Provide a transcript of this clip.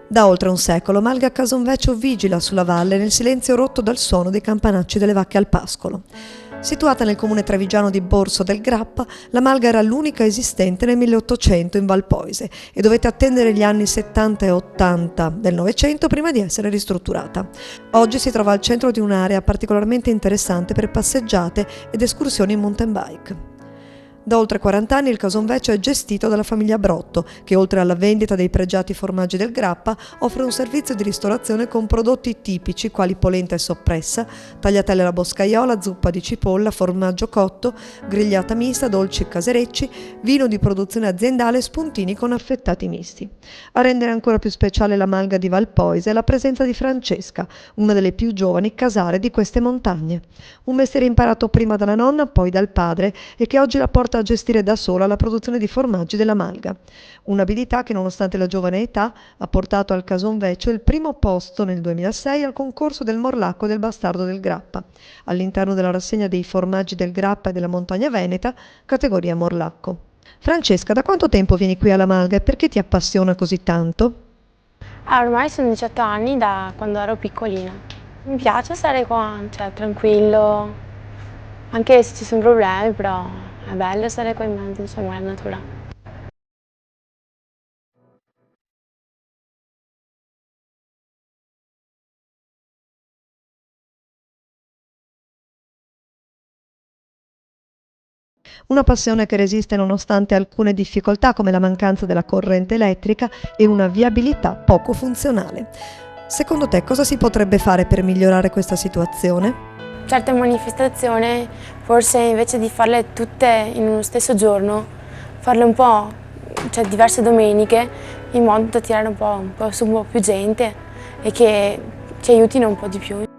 Da oltre un secolo Malga Casonvecchio vigila sulla valle nel silenzio rotto dal suono dei campanacci delle vacche al pascolo. Situata nel comune trevigiano di Borso del Grappa, la malga era l'unica esistente nel 1800 in Valpoise e dovette attendere gli anni 70 e 80 del Novecento prima di essere ristrutturata. Oggi si trova al centro di un'area particolarmente interessante per passeggiate ed escursioni in mountain bike. Da oltre 40 anni il Casonvecchio è gestito dalla famiglia Brotto, che oltre alla vendita dei pregiati formaggi del Grappa offre un servizio di ristorazione con prodotti tipici quali polenta e soppressa, tagliatelle alla boscaiola, zuppa di cipolla, formaggio cotto, grigliata mista, dolci caserecci, vino di produzione aziendale e spuntini con affettati misti. A rendere ancora più speciale la malga di Valpoise è la presenza di Francesca, una delle più giovani casare di queste montagne. Un mestiere imparato prima dalla nonna, poi dal padre e che oggi la porta a gestire da sola la produzione di formaggi della malga. Un'abilità che nonostante la giovane età ha portato al Casonvecchio il primo posto nel 2006 al concorso del Morlacco del Bastardo del Grappa, all'interno della rassegna dei formaggi del Grappa e della Montagna Veneta, categoria Morlacco. Francesca, da quanto tempo vieni qui alla malga e perché ti appassiona così tanto? Ormai sono 18 anni da quando ero piccolina. Mi piace stare qua, cioè tranquillo, anche se ci sono problemi, però è bello stare qua in mezzo, insomma, alla natura. Una passione che resiste nonostante alcune difficoltà come la mancanza della corrente elettrica e una viabilità poco funzionale. Secondo te cosa si potrebbe fare per migliorare questa situazione? Certe manifestazioni, forse invece di farle tutte in uno stesso giorno, farle un po', cioè diverse domeniche, in modo da tirare un po' su un po' più gente e che ci aiutino un po' di più.